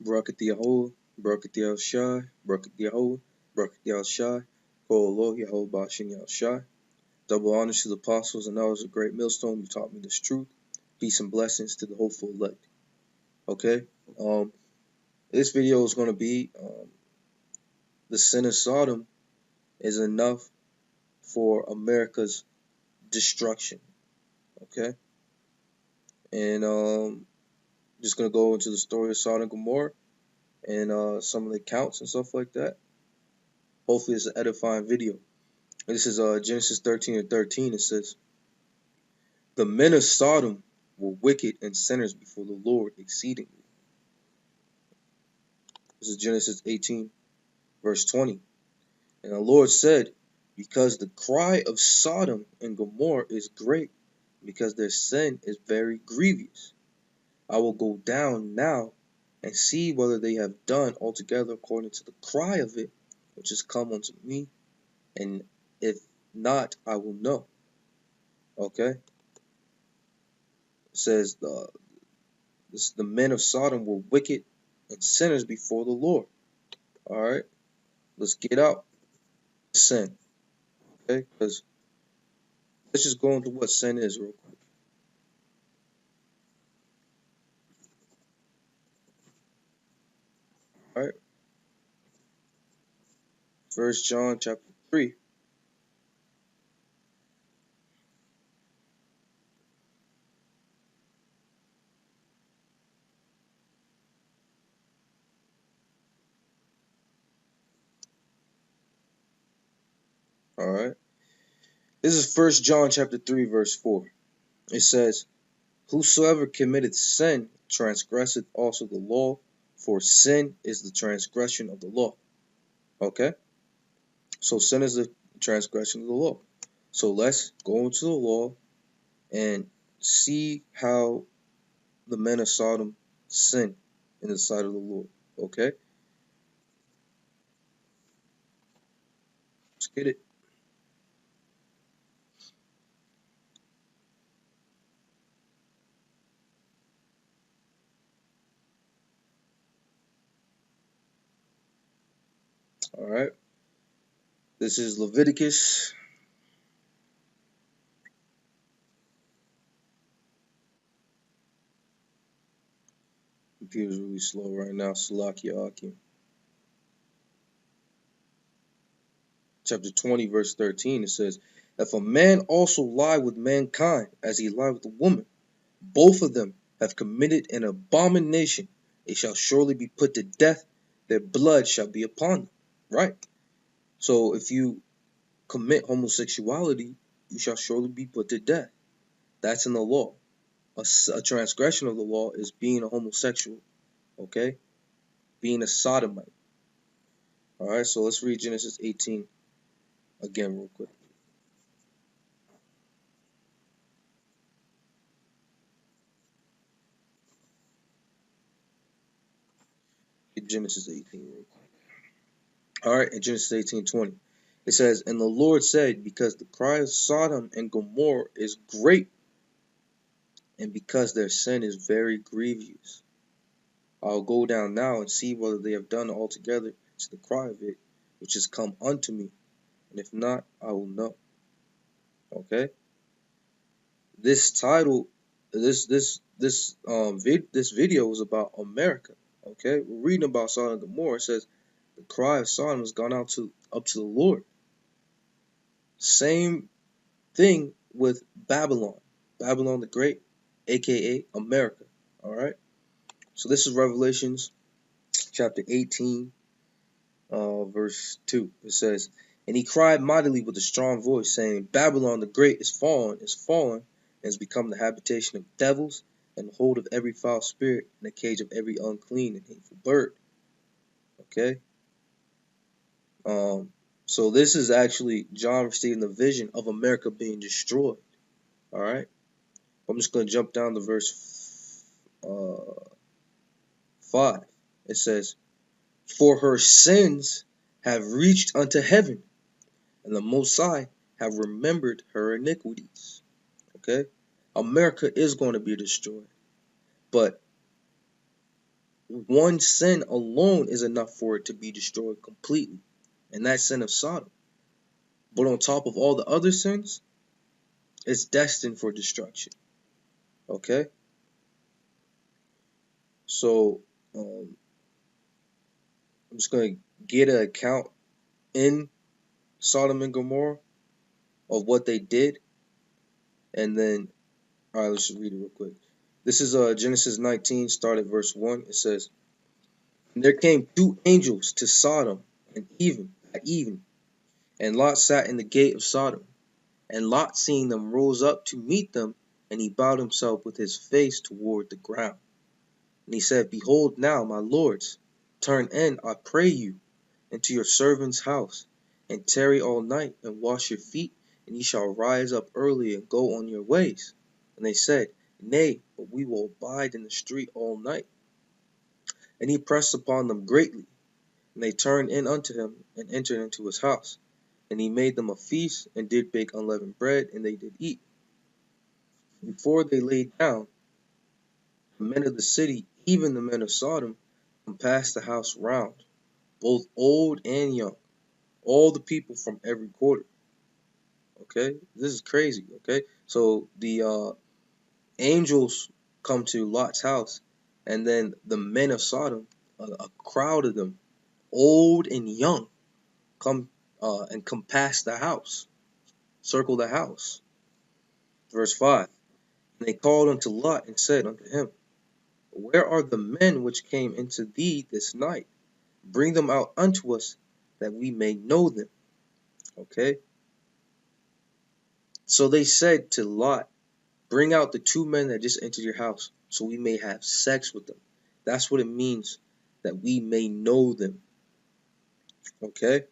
Yahuwah, Shai, Yahuwah, Shai, call Lord Yahweh Bashim Shai. Double honors to the apostles and elders of Great Millstone who taught me this truth. Peace and blessings to the hopeful elect. Okay, this video is going to be the sin of Sodom is enough for America's destruction. Okay, and just going to go into the story of Sodom and Gomorrah and some of the accounts and stuff like that. Hopefully, it's an edifying video. This is Genesis 13:13. It says, "The men of Sodom were wicked and sinners before the Lord exceedingly." This is Genesis 18, verse 20. "And the Lord said, because the cry of Sodom and Gomorrah is great, because their sin is very grievous, I will go down now and see whether they have done altogether according to the cry of it, which is come unto me, and if not, I will know." Okay? It says the men of Sodom were wicked and sinners before the Lord. Alright? Let's get out sin. Okay? Because let's just go into what sin is real quick. Alright? 1 John chapter 3. Alright? This is 1 John chapter 3, verse 4. It says, "Whosoever committeth sin transgresseth also the law, for sin is the transgression of the law." Okay? So sin is the transgression of the law. So let's go into the law and see how the men of Sodom sin in the sight of the Lord. Okay? Let's get it. Alright? This is Leviticus. Computer's really slow right now. Salakia. Chapter 20, verse 13. It says, "If a man also lie with mankind as he lie with a woman, both of them have committed an abomination. They shall surely be put to death. Their blood shall be upon them." Right? So if you commit homosexuality, you shall surely be put to death. That's in the law. A transgression of the law is being a homosexual. Okay? Being a sodomite. Alright, so let's read Genesis 18 again real quick. Genesis 18 real quick. Alright, in Genesis 18:20. It says, "And the Lord said, because the cry of Sodom and Gomorrah is great, and because their sin is very grievous, I'll go down now and see whether they have done altogether to the cry of it, which is come unto me, and if not, I will know." Okay? This title, this video is about America. Okay? We're reading about Sodom and Gomorrah. It says the cry of Sodom has gone out up to the Lord. Same thing with Babylon. Babylon the Great, aka America. Alright? So this is Revelations chapter 18, verse 2. It says, "And he cried mightily with a strong voice, saying, Babylon the Great is fallen, and has become the habitation of devils, and the hold of every foul spirit, and the cage of every unclean and hateful bird." Okay? So this is actually John receiving the vision of America being destroyed. Alright? I'm just going to jump down to verse 5. It says, "For her sins have reached unto heaven, and the Most High have remembered her iniquities." Okay? America is going to be destroyed. But one sin alone is enough for it to be destroyed completely, and that sin of Sodom. But on top of all the other sins, it's destined for destruction. Okay? So, I'm just going to get an account in Sodom and Gomorrah of what they did, and then, all right, let's just read it real quick. This is Genesis 19, start at verse 1. It says, "And there came two angels to Sodom at even, and Lot sat in the gate of Sodom. And Lot, seeing them, rose up to meet them, and he bowed himself with his face toward the ground. And he said, Behold now, my lords, turn in, I pray you, into your servant's house, and tarry all night, and wash your feet, and ye shall rise up early and go on your ways. And they said, Nay, but we will abide in the street all night. And he pressed upon them greatly. And they turned in unto him, and entered into his house. And he made them a feast, and did bake unleavened bread, and they did eat. Before they lay down, the men of the city, even the men of Sodom, compassed the house round, both old and young, all the people from every quarter." Okay, this is crazy. Okay, so the angels come to Lot's house, and then the men of Sodom, a crowd of them, old and young, come and compass the house, circle the house. Verse 5, "And they called unto Lot and said unto him, Where are the men which came into thee this night? Bring them out unto us, that we may know them." Okay, so they said to Lot, "Bring out the two men that just entered your house, so we may have sex with them." That's what it means, that we may know them. Okay,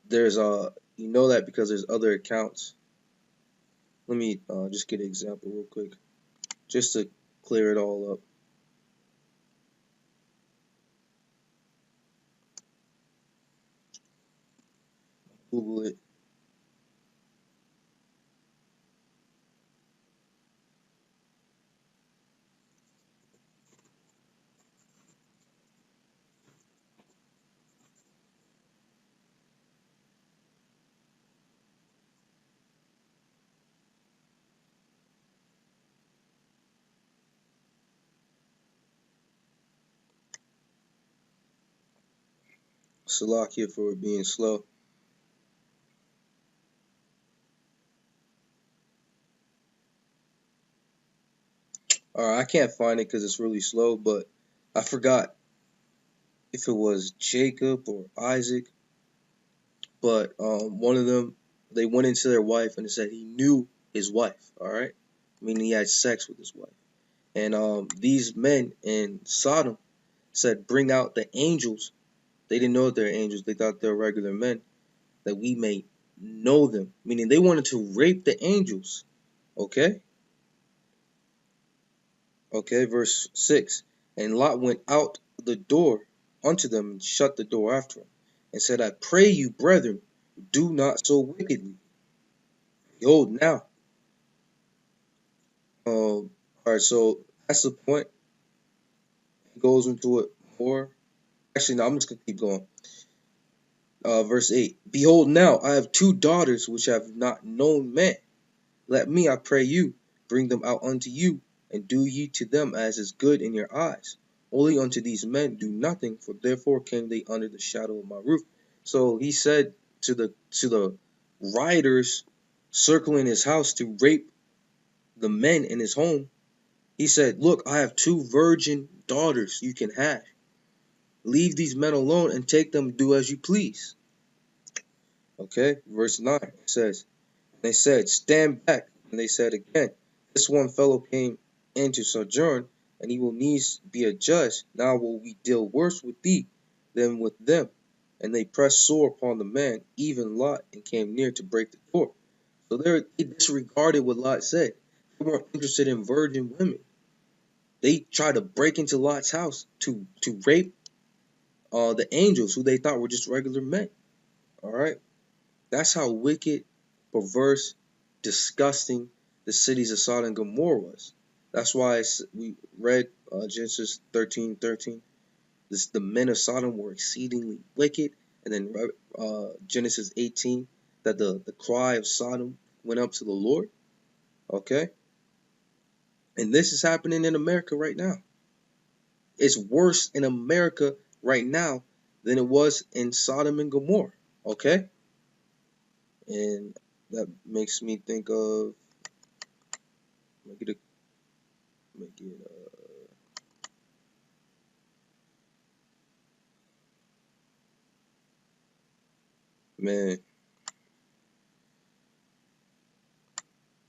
there's you know that because there's other accounts. Let me just get an example real quick, just to clear it all up. Google it. Salakia for it being slow. Alright, I can't find it because it's really slow, but I forgot if it was Jacob or Isaac, but one of them, they went into their wife and it said he knew his wife, alright? Meaning he had sex with his wife. And these men in Sodom said, Bring out the angels. They didn't know that they're angels, they thought they were regular men, that we may know them. Meaning they wanted to rape the angels. Okay? Okay, verse 6. "And Lot went out the door unto them, and shut the door after him, and said, I pray you, brethren, do not so wickedly. Behold now." Alright, so that's the point. He goes into it more. Actually, no, I'm just going to keep going. Verse 8. "Behold now, I have two daughters which have not known man. Let me, I pray you, bring them out unto you, and do ye to them as is good in your eyes. Only unto these men do nothing, for therefore came they under the shadow of my roof." So he said to the rioters circling his house to rape the men in his home, he said, "Look, I have two virgin daughters you can have. Leave these men alone and take them, do as you please." Okay, verse 9 says, "They said, Stand back. And they said again, This one fellow came in to sojourn, and he will needs be a judge. Now will we deal worse with thee than with them. And they pressed sore upon the man, even Lot, and came near to break the door." So they disregarded what Lot said. They weren't interested in virgin women. They tried to break into Lot's house to rape the angels, who they thought were just regular men. All right, that's how wicked, perverse, disgusting the cities of Sodom and Gomorrah was. That's why we read Genesis 13:13. The men of Sodom were exceedingly wicked. And then Genesis 18, that the cry of Sodom went up to the Lord. Okay? And this is happening in America right now. It's worse in America right now than it was in Sodom and Gomorrah. Okay? And that makes me think of man,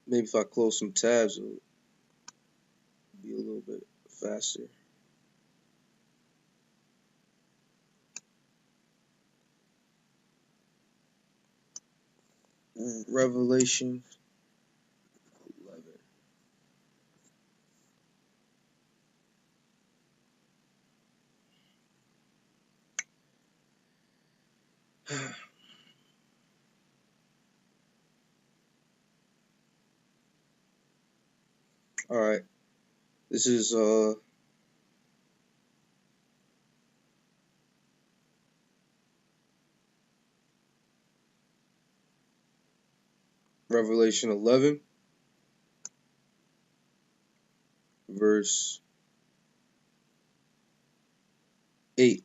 maybe if I close some tabs it'll be a little bit faster. Revelation 11. All right, this is Revelation 11, verse 8.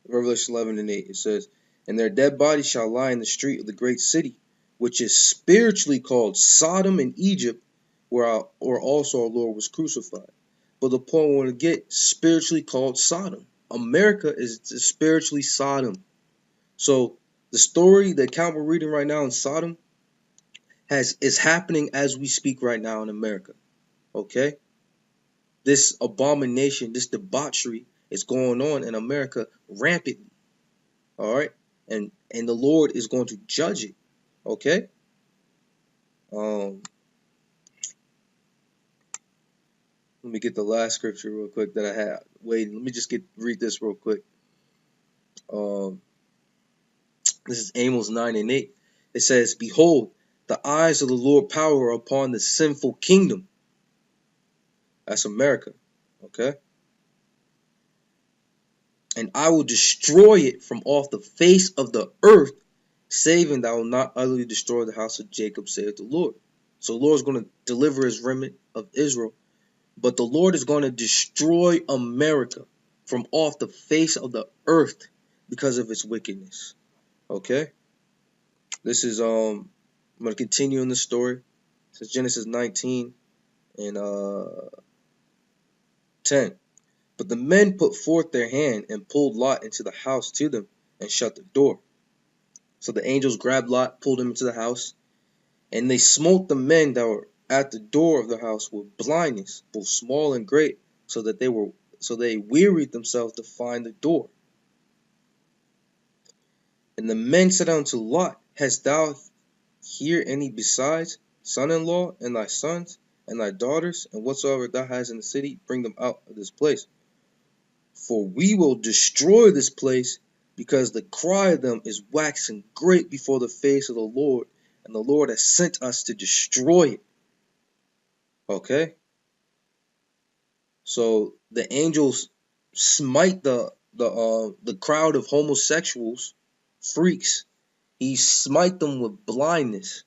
Revelation 11 and 8. It says, "And their dead bodies shall lie in the street of the great city, which is spiritually called Sodom and Egypt, where also our Lord was crucified." But the point we want to get, spiritually called Sodom. America is spiritually Sodom. So the story, the account we're reading right now in Sodom is happening as we speak right now in America. Okay? This abomination, this debauchery is going on in America rampantly. All right? And the Lord is going to judge it. Okay? Let me get the last scripture real quick that I had. Wait, let me just read this real quick. This is Amos 9 and 8. It says, "Behold, the eyes of the Lord power upon the sinful kingdom." That's America. Okay? "And I will destroy it from off the face of the earth, saving that I will not utterly destroy the house of Jacob, saith the Lord." So the Lord is going to deliver his remnant of Israel. But the Lord is going to destroy America from off the face of the earth because of its wickedness. Okay? This is I'm going to continue in the story. It says Genesis 19 and 10. "But the men put forth their hand and pulled Lot into the house to them and shut the door. So the angels grabbed Lot, pulled him into the house, and they smote the men that were at the door of the house with blindness, both small and great, so they wearied themselves to find the door. And the men said unto Lot, Hast thou here any besides son-in-law, and thy sons, and thy daughters, and whatsoever thou hast in the city, bring them out of this place. For we will destroy this place, because the cry of them is waxing great before the face of the Lord, and the Lord has sent us to destroy it." Okay? So the angels smite the crowd of homosexuals, freaks. He smite them with blindness,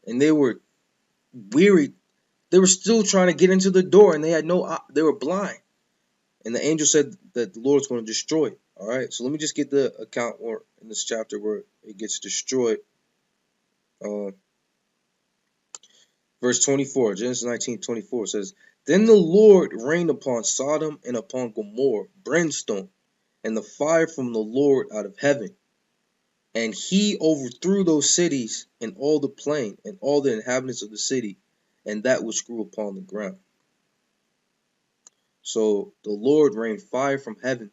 and they were wearied. They were still trying to get into the door, and they were blind. And the angel said that the Lord's going to destroy it. All right. So let me just get the account in this chapter where it gets destroyed. Verse 24, Genesis 19:24 says, "Then the Lord rained upon Sodom and upon Gomorrah brimstone and the fire from the Lord out of heaven. And he overthrew those cities and all the plain and all the inhabitants of the city and that which grew upon the ground." So the Lord rained fire from heaven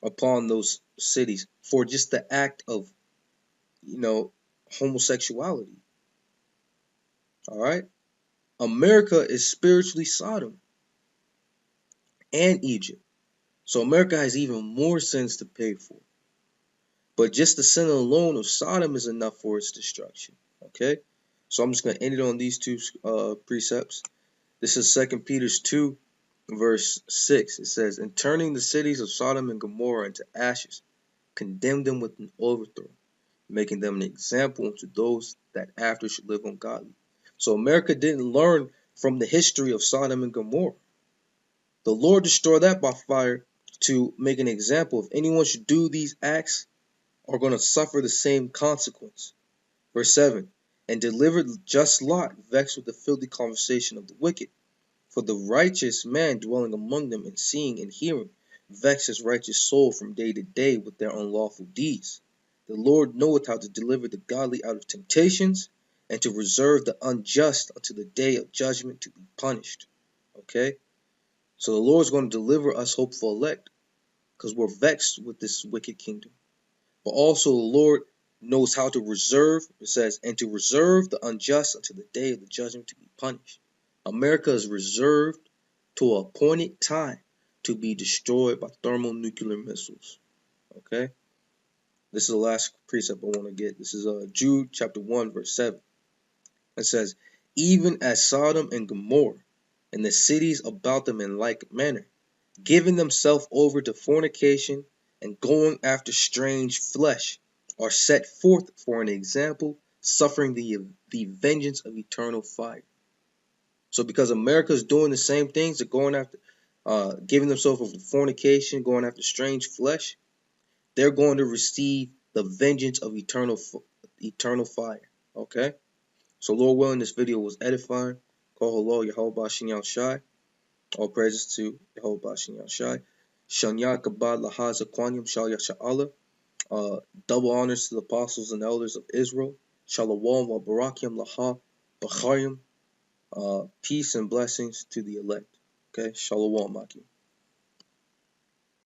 upon those cities for just the act of, homosexuality. All right? America is spiritually Sodom and Egypt. So America has even more sins to pay for. But just the sin alone of Sodom is enough for its destruction. Okay? So I'm just going to end it on these two precepts. This is 2 Peter 2, verse 6. It says, "And turning the cities of Sodom and Gomorrah into ashes, condemned them with an overthrow, making them an example unto those that after should live ungodly." So America didn't learn from the history of Sodom and Gomorrah. The Lord destroyed that by fire to make an example. If anyone should do these acts, are going to suffer the same consequence. Verse 7, "And delivered just Lot, vexed with the filthy conversation of the wicked. For the righteous man dwelling among them, and seeing and hearing, vex his righteous soul from day to day with their unlawful deeds. The Lord knoweth how to deliver the godly out of temptations, and to reserve the unjust unto the day of judgment to be punished." Okay? So the Lord's going to deliver us hopeful elect, because we're vexed with this wicked kingdom. But also the Lord knows how to reserve, it says, and to reserve the unjust until the day of the judgment to be punished. America is reserved to an appointed time to be destroyed by thermonuclear missiles. Okay? This is the last precept I want to get. This is Jude chapter 1, verse 7. It says, "Even as Sodom and Gomorrah, and the cities about them in like manner, giving themselves over to fornication and going after strange flesh, are set forth for an example, suffering the vengeance of eternal fire." So because America is doing the same things, they're going after, giving themselves over to fornication, going after strange flesh, they're going to receive the vengeance of eternal fire. Okay? So Lord willing, this video was edifying. Call Halal, YAHAWASHI. All praises to YAHAWASHI. Shanya Kabawd, zaqanyam, shal, yasharahla. Double honors to the apostles and elders of Israel. Shalawam, barakyam, bahasham. Peace and blessings to the elect. Okay, Shalawam, Maki.